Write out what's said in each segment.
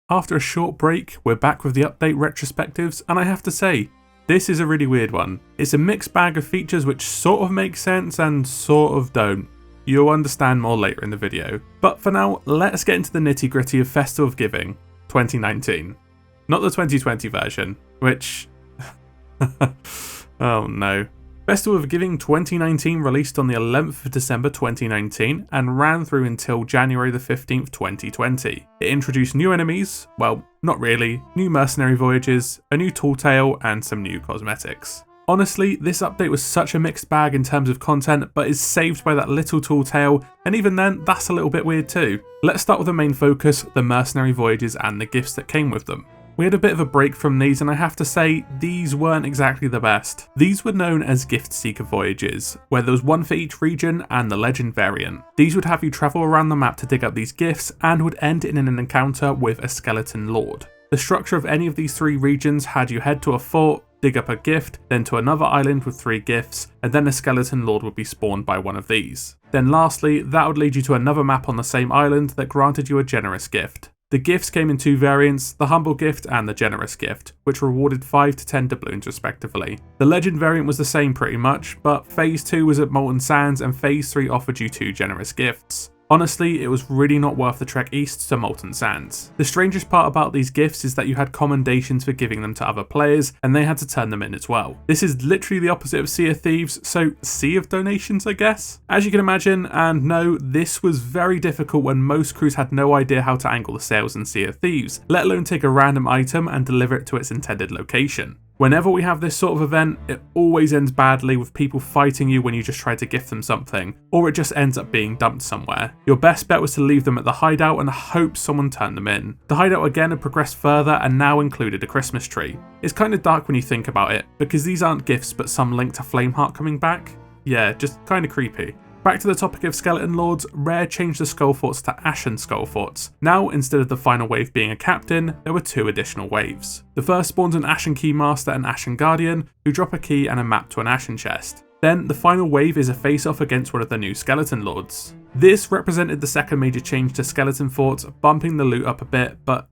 After a short break, we're back with the update retrospectives, and I have to say, this is a really weird one. It's a mixed bag of features which sort of make sense and sort of don't. You'll understand more later in the video. But for now, let's get into the nitty gritty of Festival of Giving 2019. Not the 2020 version, which... oh no. Festival of Giving 2019 released on the 11th of December 2019 and ran through until January the 15th 2020. It introduced new enemies, well, not really, new Mercenary Voyages, a new tall tale and some new cosmetics. Honestly, this update was such a mixed bag in terms of content, but is saved by that little tall tale, and even then, that's a little bit weird too. Let's start with the main focus, the Mercenary Voyages and the gifts that came with them. We had a bit of a break from these, and I have to say, these weren't exactly the best. These were known as Gift Seeker Voyages, where there was one for each region and the Legend variant. These would have you travel around the map to dig up these gifts, and would end in an encounter with a Skeleton Lord. The structure of any of these three regions had you head to a fort, dig up a gift, then to another island with 3 gifts, and then a Skeleton Lord would be spawned by one of these. Then lastly, that would lead you to another map on the same island that granted you a generous gift. The gifts came in 2 variants, the Humble Gift and the Generous Gift, which rewarded 5 to 10 doubloons respectively. The Legend variant was the same pretty much, but Phase 2 was at Molten Sands and Phase 3 offered you 2 generous gifts. Honestly, it was really not worth the trek east to Molten Sands. The strangest part about these gifts is that you had commendations for giving them to other players, and they had to turn them in as well. This is literally the opposite of Sea of Thieves, so sea of donations I guess? As you can imagine, and no, this was very difficult when most crews had no idea how to angle the sails in Sea of Thieves, let alone take a random item and deliver it to its intended location. Whenever we have this sort of event, it always ends badly with people fighting you when you just try to gift them something, or it just ends up being dumped somewhere. Your best bet was to leave them at the hideout and hope someone turned them in. The hideout again had progressed further and now included a Christmas tree. It's kind of dark when you think about it, because these aren't gifts but some link to Flameheart coming back. Yeah, just kind of creepy. Back to the topic of Skeleton Lords, Rare changed the Skull Forts to Ashen Skull Forts. Now, instead of the final wave being a captain, there were 2 additional waves. The first spawns an Ashen Keymaster and Ashen Guardian, who drop a key and a map to an Ashen chest. Then, the final wave is a face-off against one of the new Skeleton Lords. This represented the second major change to Skeleton Forts, bumping the loot up a bit, but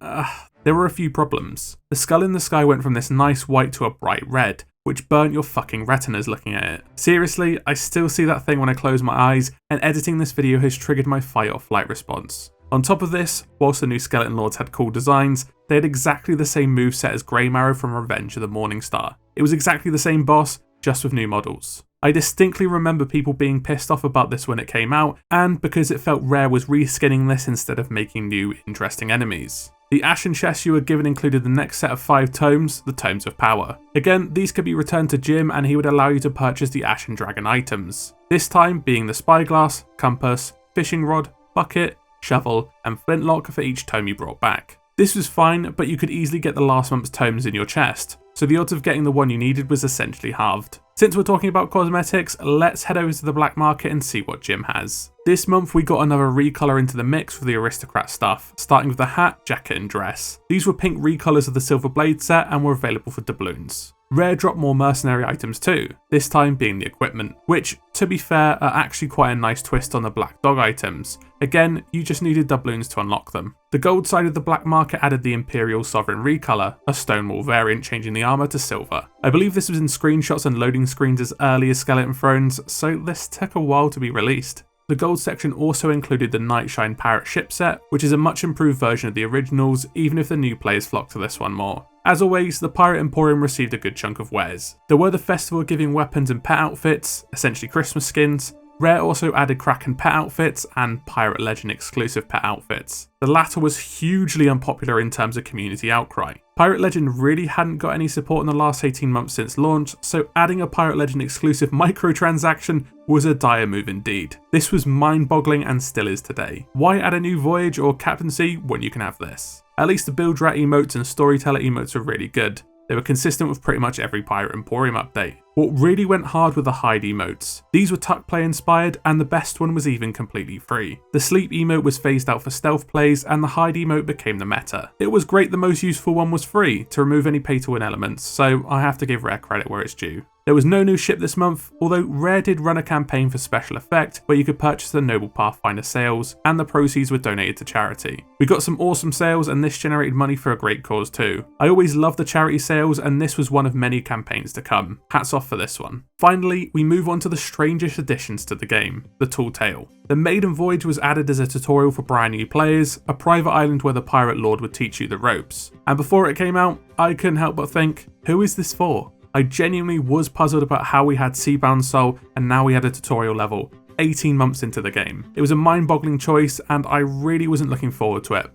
there were a few problems. The skull in the sky went from this nice white to a bright red, which burnt your fucking retinas looking at it. Seriously, I still see that thing when I close my eyes, and editing this video has triggered my fight or flight response. On top of this, whilst the new Skeleton Lords had cool designs, they had exactly the same moveset as Greymarrow from Revenge of the Morningstar. It was exactly the same boss, just with new models. I distinctly remember people being pissed off about this when it came out, and because it felt Rare was reskinning this instead of making new, interesting enemies. The Ashen chest you were given included the next set of 5 tomes, the Tomes of Power. Again, these could be returned to Jim and he would allow you to purchase the Ashen Dragon items. This time being the Spyglass, Compass, Fishing Rod, Bucket, Shovel, and Flintlock for each tome you brought back. This was fine, but you could easily get the last month's tomes in your chest, so the odds of getting the one you needed was essentially halved. Since we're talking about cosmetics, let's head over to the black market and see what Jim has. This month we got another recolor into the mix with the aristocrat stuff, starting with the hat, jacket and dress. These were pink recolors of the Silver Blade set and were available for doubloons. Rare dropped more mercenary items too, this time being the equipment, which, to be fair, are actually quite a nice twist on the Black Dog items. Again, you just needed doubloons to unlock them. The gold side of the black market added the Imperial Sovereign recolor, a Stonewall variant changing the armor to silver. I believe this was in screenshots and loading screens as early as Skeleton Thrones, so this took a while to be released. The gold section also included the Nightshine Parrot ship set, which is a much improved version of the originals, even if the new players flock to this one more. As always, the Pirate Emporium received a good chunk of wares. There were the Festival giving weapons and pet outfits, essentially Christmas skins. Rare also added Kraken pet outfits and Pirate Legend exclusive pet outfits. The latter was hugely unpopular in terms of community outcry. Pirate Legend really hadn't got any support in the last 18 months since launch, so adding a Pirate Legend exclusive microtransaction was a dire move indeed. This was mind-boggling and still is today. Why add a new Voyage or Captaincy when you can have this? At least the Build Rat emotes and Storyteller emotes were really good. They were consistent with pretty much every Pirate Emporium update. What really went hard were the hide emotes. These were tuck play inspired and the best one was even completely free. The sleep emote was phased out for stealth plays and the hide emote became the meta. It was great the most useful one was free to remove any pay to win elements, so I have to give Rare credit where it's due. There was no new ship this month, although Rare did run a campaign for special effect where you could purchase the Noble Pathfinder sails and the proceeds were donated to charity. We got some awesome sails and this generated money for a great cause too. I always love the charity sales and this was one of many campaigns to come. Hats off for this one. Finally, we move on to the strangest additions to the game, the Tall Tale. The Maiden Voyage was added as a tutorial for brand new players, a private island where the Pirate Lord would teach you the ropes. And before it came out, I couldn't help but think, who is this for? I genuinely was puzzled about how we had Seabound Soul and now we had a tutorial level, 18 months into the game. It was a mind-boggling choice and I really wasn't looking forward to it.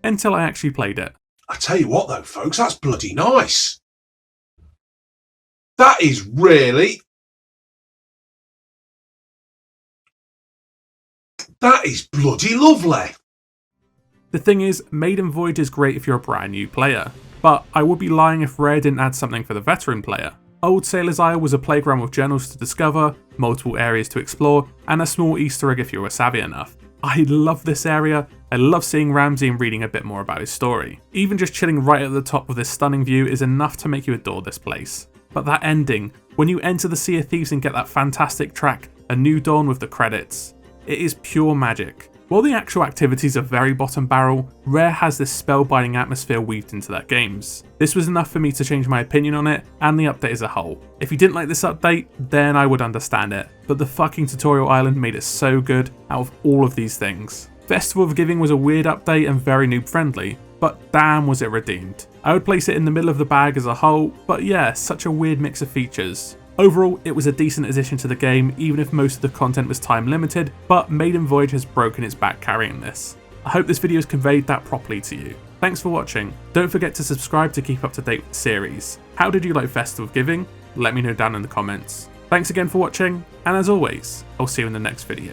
Until I actually played it. I tell you what though, folks, that's bloody nice. That is really... That is bloody lovely. The thing is, Maiden Voyage is great if you're a brand new player. But I would be lying if Rare didn't add something for the veteran player. Old Sailor's Isle was a playground with journals to discover, multiple areas to explore, and a small Easter egg if you were savvy enough. I love this area, I love seeing Ramsey and reading a bit more about his story. Even just chilling right at the top of this stunning view is enough to make you adore this place. But that ending, when you enter the Sea of Thieves and get that fantastic track, A New Dawn with the credits, it is pure magic. While the actual activities are very bottom barrel, Rare has this spellbinding atmosphere weaved into their games. This was enough for me to change my opinion on it and the update as a whole. If you didn't like this update, then I would understand it, but the fucking tutorial island made it so good out of all of these things. Festival of Giving was a weird update and very noob friendly, but damn was it redeemed. I would place it in the middle of the bag as a whole, but yeah, such a weird mix of features. Overall, it was a decent addition to the game, even if most of the content was time limited, but Maiden Voyage has broken its back carrying this. I hope this video has conveyed that properly to you. Thanks for watching. Don't forget to subscribe to keep up to date with the series. How did you like Festival of Giving? Let me know down in the comments. Thanks again for watching, and as always, I'll see you in the next video.